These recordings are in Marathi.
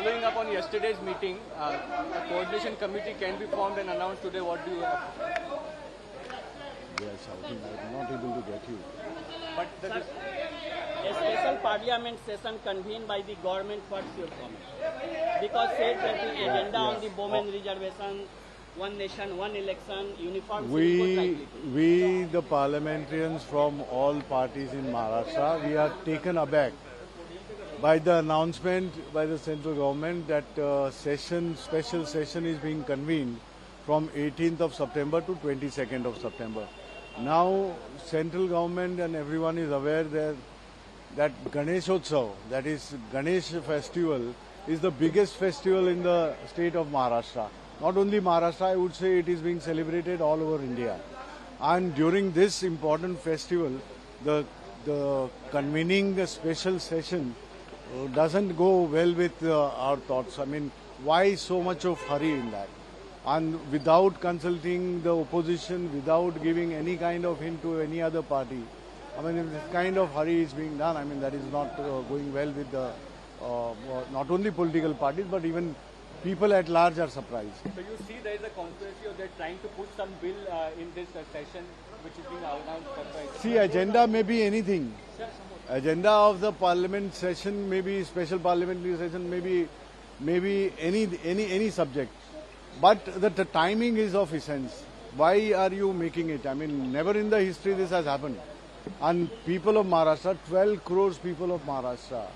following up on yesterday's meeting, a coordination committee can be formed and announced today. What do you have to say? Yes, I'm not able to get you. But Sir, a special parliament session convened by the government. What's your comment? Because said that the agenda on the Bowman reservation, one nation, one election, uniform civil code We, the parliamentarians from all parties in Maharashtra, we are taken aback by the announcement by the central government that special session is being convened from 18th of September to 22nd of September. Now, central government and everyone is aware that Ganeshotsav, that is Ganesh festival, is the biggest festival in the state of Maharashtra. Not only Maharashtra, I would say it is being celebrated all over India. And during this important festival, the convening a special session doesn't go well with our thoughts. I mean, why so much of hurry in that? And without consulting the opposition, without giving any kind of hint to any other party, I mean, if this kind of hurry is being done, I mean, that is not going well with the not only political parties, but even people at large are surprised. So you see there is a conspiracy or they're trying to put some bill in this session which is being announced. See, agenda may be anything. Agenda of the parliament session may be special parliamentary session, maybe any subject. But the timing is of essence. Why are you making it? I mean, never in the history this has happened. And people of Maharashtra, 12 crores people of Maharashtra,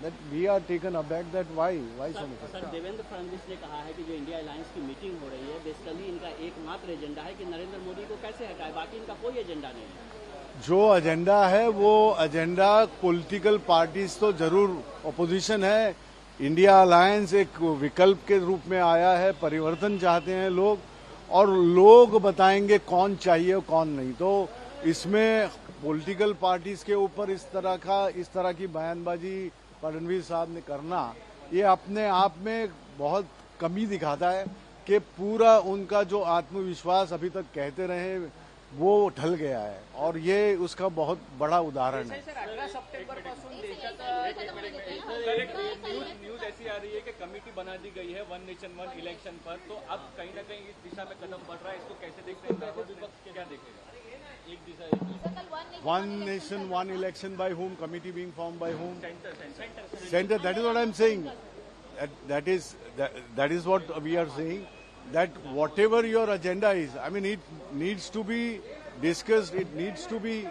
that we are taken aback that why so much? Sir Devendra Fadnavis ने कहा है कि जो इंडिया अलायंस की मीटिंग हो रही है बेसिकली इनका एकमात्र एजेंडा है कि नरेंद्र मोदी को कैसे हटाए, बाकी इनका कोई एजेंडा नहीं है। जो एजेंडा है वो एजेंडा पॉलिटिकल पार्टीज तो जरूर अपोजिशन है, इंडिया अलायंस एक विकल्प के रूप में आया है, परिवर्तन चाहते हैं लोग और लोग बताएंगे कौन चाहिए और कौन नहीं। तो इसमें पॉलिटिकल पार्टीज के ऊपर इस तरह की बयानबाजी फडणवीस साहब ने करना, ये अपने आप में बहुत कमी दिखाता है कि पूरा उनका जो आत्मविश्वास अभी तक कहते रहे वो ढल गया है और ये उसका बहुत बड़ा उदाहरण है। सर 18 सप्टेंबर पासून देशात न्यूज ऐसी आ रही है कि कमेटी बना दी गई है वन नेशन वन इलेक्शन पर, तो अब कहीं ना कहीं इस दिशा में कदम बढ़ रहा है, इसको कैसे देखते हैं, विपक्ष क्या देखेगा? One nation, one election by whom? Committee being formed by whom? Center. That is what I am saying. That is what we are saying. That whatever your agenda is, I mean, it needs to be discussed. It needs to be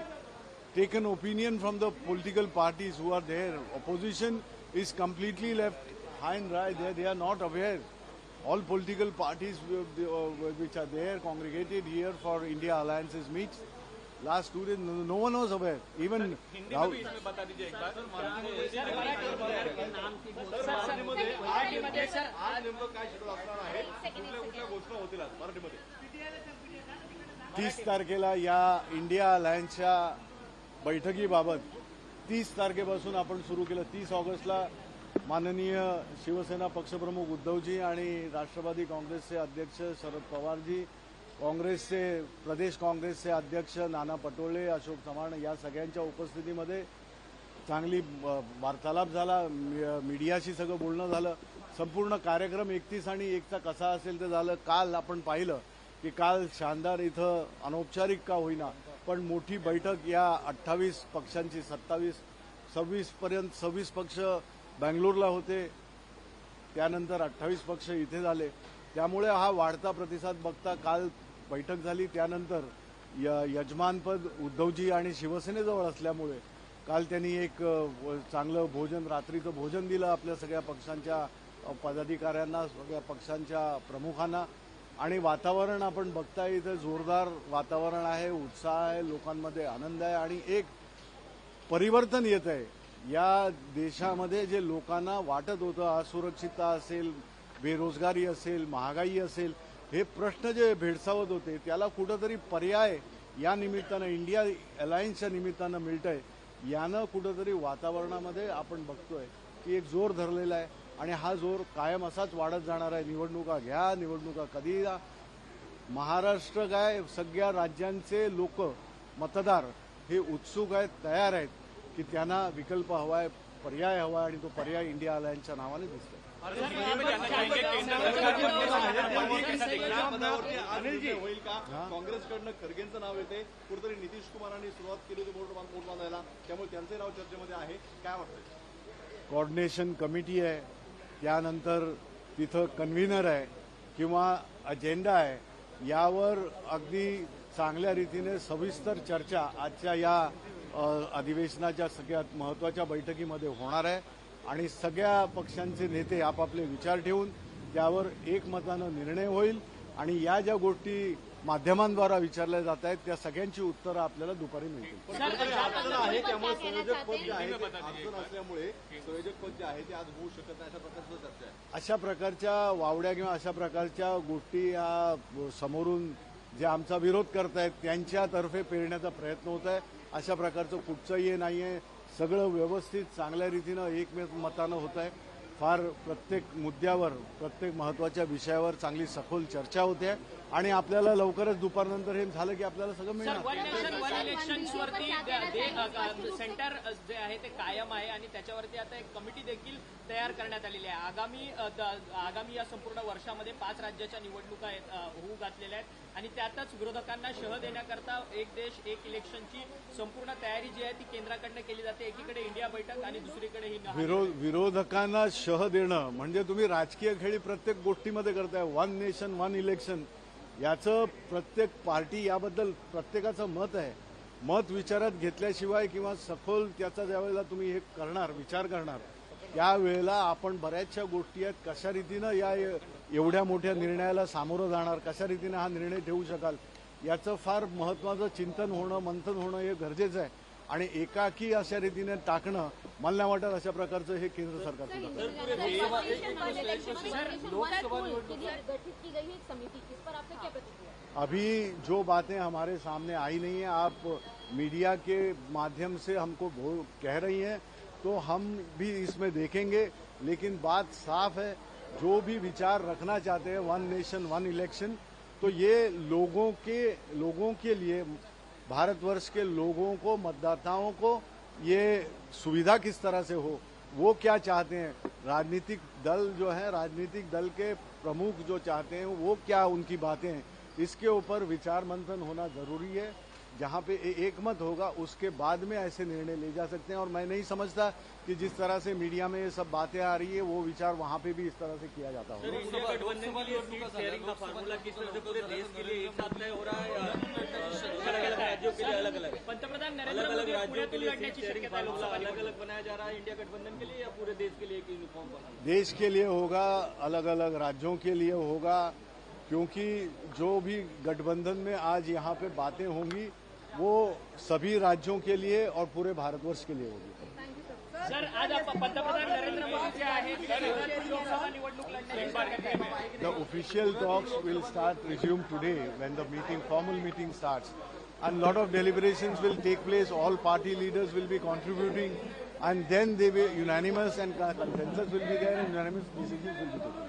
taken opinion from the political parties who are there. Opposition is completely left high and dry. They are not aware. All political parties which are there congregated here for India Alliance's meets. Last 2 days, no one was aware. Even Rahul. बता दीजिए एक बार। मराठीमध्ये 30 तारखेला या इंडिया अलायन्सच्या बैठकीबाबत 30 तारखेपासून आपण सुरू केलं। 30 ऑगस्टला माननीय शिवसेना पक्षप्रमुख उद्धवजी आणि राष्ट्रवादी काँग्रेसचे अध्यक्ष शरद पवारजी, काँग्रेसचे प्रदेश काँग्रेसचे अध्यक्ष नाना पटोले, अशोक चव्हाण या सगळ्यांच्या उपस्थितीमध्ये चांगली वार्तालाप झाला, मीडियाशी सगळं बोलणं झालं। संपूर्ण कार्यक्रम 31 आणि 1चा कसा असेल ते झालं। काल आपण पाहिलं की काल शानदार इथं अनौपचारिक का होईना पण मोठी बैठक या 28 पक्षांची 26 पर्यंत 26 पक्ष बेंगलोरला होते, त्यानंतर 28 पक्ष इथे झाले। त्यामुळे हा वाढता प्रतिसाद बघता काल बैठक झाली। त्यानंतर यजमानपद उद्धवजी आणि शिवसेनेजवळ असल्यामुळे काल त्यांनी एक चांगलं भोजन, रात्रीचं भोजन दिलं आपल्या सगळ्या पक्षांच्या पदाधिकाऱ्यांना, सगळ्या पक्षांच्या प्रमुखांना आणि वातावरण आपण बघताय इथे जोरदार वातावरण आहे, उत्साह आहे, लोकांमध्ये आनंद आहे आणि एक परिवर्तन येत आहे। या देशामध्ये जे लोकांना वाटत होतं असुरक्षितता असेल, बेरोजगारी असेल, महागाई असेल, हे प्रश्न जे भेडसावत होते त्याला कुठेतरी पर्याय या निमित्तानं इंडिया अलायन्सच्या निमित्तानं मिळतंय। यानं कुठेतरी वातावरणामध्ये आपण बघतोय की एक जोर धरलेला आहे आणि हा जोर कायम असाच वाढत जाणार आहे। निवडणुका घ्या, निवडणुका कधी या, महाराष्ट्र काय सगळ्या राज्यांचे लोक मतदार हे उत्सुक आहेत, तयार आहेत की त्यांना विकल्प हवाय, पर्याय हवाय आणि तो पर्याय इंडिया अलायन्सच्या नावाने दिसतोय। अनिल जी होईल का? काँग्रेसकडनं खरगेंचं नाव येते, कुठेतरी नितीश कुमारांनी सुरुवात केली होती बोट बांधायला, त्यामुळे त्यांचे नाव चर्चेमध्ये आहे. काय वाटतंय? कोऑर्डिनेशन कमिटी आहे, त्यानंतर तिथं कन्व्हिनर आहे किंवा अजेंडा आहे, यावर अगदी चांगल्या रीतीने सविस्तर चर्चा आजच्या या अधिवेशनाच्या सगळ्यात महत्त्वाच्या बैठकीमध्ये होणार आहे आणि सगळ्या पक्षांचे नेते आपापले विचार ठेवून त्यावर एकमतानं निर्णय होईल आणि या ज्या गोष्टी माध्यमांद्वारा विचारल्या जात आहेत त्या सगळ्यांची उत्तरं आपल्याला दुपारी मिळतील. अडचण आहे त्यामुळे संयोजक पद जे आहे ते अडचण असल्यामुळे संयोजक पद जे आहे ते आज होऊ शकत नाही, अशा प्रकारची चर्चा आहे. अशा प्रकारच्या वावड्या किंवा अशा प्रकारच्या गोष्टी या समोरून जे आमचा विरोध करतायत त्यांच्यातर्फे पेरण्याचा प्रयत्न होत आहे. अशा प्रकारचं कुठचंही हे नाही आहे. सगळं व्यवस्थित चांगल्या रीतीनं एकमतानं होत आहे. फार प्रत्येक मुद्द्यावर प्रत्येक महत्त्वाच्या विषयावर चांगली सखोल चर्चा होते आणि आपल्याला लवकरच दुपारनंतर हे झालं की आपल्याला सगळं मिळणार. वन नेशन वन इलेक्शन्सवरती सेंटर जे आहे ते कायम आहे आणि त्याच्यावरती आता एक कमिटी देखील तयार करण्यात आलेली आहे. आगामी या संपूर्ण वर्षामध्ये 5 राज्याच्या निवडणुका होऊ घातलेल्या आहेत आणि त्यातच विरोधकांना शह देण्याकरता एक देश एक इलेक्शनची संपूर्ण तयारी जी आहे ती केंद्राकडनं केली जाते. एकीकडे इंडिया बैठक आणि दुसरीकडे ही विरोधकांना शह देणं म्हणजे तुम्ही राजकीय खेळी प्रत्येक गोष्टीमध्ये करताय. वन नेशन वन इलेक्शन याचं प्रत्येक पार्टी याबद्दल प्रत्येकाचं मत आहे. मत विचारात घेतल्याशिवाय किंवा सखोल त्याचा ज्यावेळेला तुम्ही हे करणार विचार करणार त्यावेळेला आपण बऱ्याचशा गोष्टी आहेत कशा रीतीनं या एवढ्या मोठ्या निर्णयाला सामोरं जाणार, कशा रीतीनं हा निर्णय ठेवू शकाल याचं फार महत्त्वाचं चिंतन होणं मंथन होणं हे गरजेचं आहे आणि एकाकी अशा रीतीने टाकणं मला नाही वाटत अशा प्रकारचं हे केंद्र सरकारचं अभी जो बातें हमारे सामने आई नहीं है, आप मीडिया के माध्यम से हमको कह रही हैं तो हम भी इसमें देखेंगे, लेकिन बात साफ है जो भी विचार रखना चाहते हैं वन नेशन वन इलेक्शन तो ये लोगों के लिए भारतवर्ष के लोगों को मतदाताओं को ये सुविधा किस तरह से हो वो क्या चाहते हैं, राजनीतिक दल जो है राजनीतिक दल के प्रमुख जो चाहते हैं वो क्या उनकी बातें हैं, इसके ऊपर विचार मंथन होना जरूरी है. जहां पे एकमत होगा उसके बाद में ऐसे निर्णय ले जा सकते हैं और मैं नहीं समझता कि जिस तरह से मीडिया में ये सब बातें आ रही है वो विचार वहां पे भी इस तरह से किया जाता होगा. इंडिया गठबंधन के लिए सीट शेयरिंग का फार्मूला किस तरह से पूरे देश के लिए एक साथ तय हो रहा है या अलग-अलग राज्यों के लिए अलग-अलग? पंतप्रधान नरेंद्र अलग-अलग मोदी राज्यों के लिए लढण्याची सीट शेयरिंग शक्यता फार्मूला लोकसभा अलग-अलग बनाया जा रहा है इंडिया गठबंधन के लिए या पूरे देश के लिए एक यूनिफॉर्म बना? देश के लिए होगा, अलग अलग राज्यों के लिए होगा, क्योंकि जो भी गठबंधन में आज यहाँ पे बातें होंगी वो सभी राज्यों के लिए और पूरे भारतवर्ष के लिए होगी. सर आज पंतप्रधान नरेंद्र मोदी जे आहेत लोकसभा निवडणूक लढण्याची The official talks will start resume today when the formal meeting starts, and lot of deliberations will take place. All party leaders will be contributing, and then they will unanimous and consensus will be there, and unanimous decisions will be taken.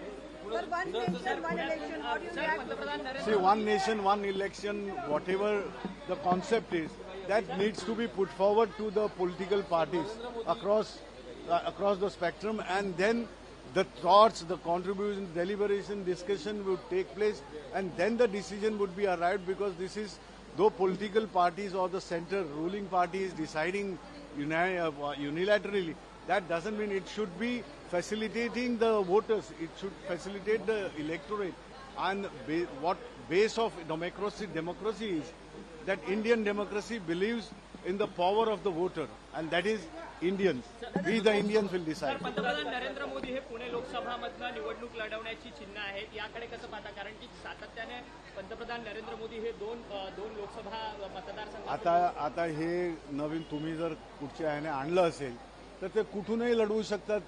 Sir, one nation, one election. How do you react? See, one nation, one election, whatever the concept is, that needs to be put forward to the political parties across the spectrum, and then the thoughts, the contribution, deliberation, discussion would take place, and then the decision would be arrived, because this is, though political parties or the center ruling party is deciding unilaterally, that doesn't mean it should be facilitating the voters. It should facilitate the electorate. And what base of democracy is that Indian democracy believes in the power of the voter, and that is Indians. We the Indians will decide. Sir पंतप्रधान नरेंद्र मोदी हे पुणे लोकसभामधनं निवडणूक लढवण्याची चिन्ह आहेत. याकडे कसं पाहता, कारण की सातत्याने पंतप्रधान नरेंद्र मोदी हे दोन लोकसभा मतदारसंघ आता हे नवीन तुम्ही जर कुठच्या ह्याने आणलं असेल तर ते कुठूनही लढवू शकतात.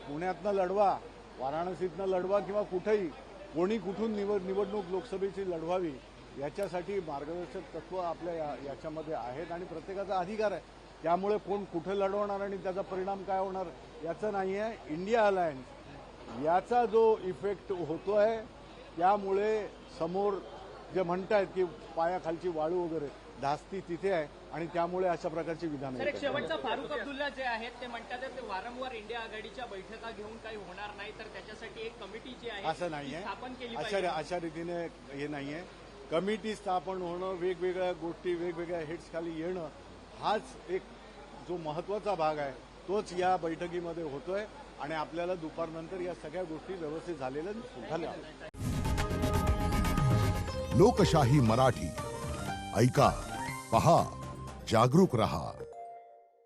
पुण्यातनं लढवा, वाराणसीतनं लढवा किंवा कुठेही कोणी कुठून निवडणूक लोकसभेची लढवावी याच्यासाठी मार्गदर्शक तत्व आपल्या याच्यामध्ये आहेत आणि प्रत्येकाचा अधिकार आहे. त्यामुळे कोण कुठे लढवणार आणि त्याचा परिणाम काय होणार याचं नाही आहे. इंडिया अलायन्स याचा जो इफेक्ट होतोय त्यामुळे समोर जे म्हणतायत की पायाखालची वाळू वगैरे धास्ती तिथे आहे आणि त्यामुळे अशा प्रकारची विधानं सर, एक येतात. शेवटचा फारुख अब्दुल्ला जे आहेत ते म्हणतात ते वारंवार इंडिया आघाडीच्या बैठका घेऊन काही होणार नाही, तर त्याच्यासाठी एक कमिटी जी आहे असं नाहीये, ती स्थापन केली पाहिजे. अशा रीतीने हे नाहीये. कमिटी स्थापन होणं, वेगवेगळ्या गोष्टी वेगवेगळ्या हेड्स खाली येणं, हाच एक जो महत्वाचा भाग आहे तोच या बैठकीमध्ये होतोय आणि आपल्याला दुपारनंतर या सगळ्या गोष्टी व्यवस्थित झालेल्या झाल्या. लोकशाही मराठी ऐका, पहा, जागरूक रहा.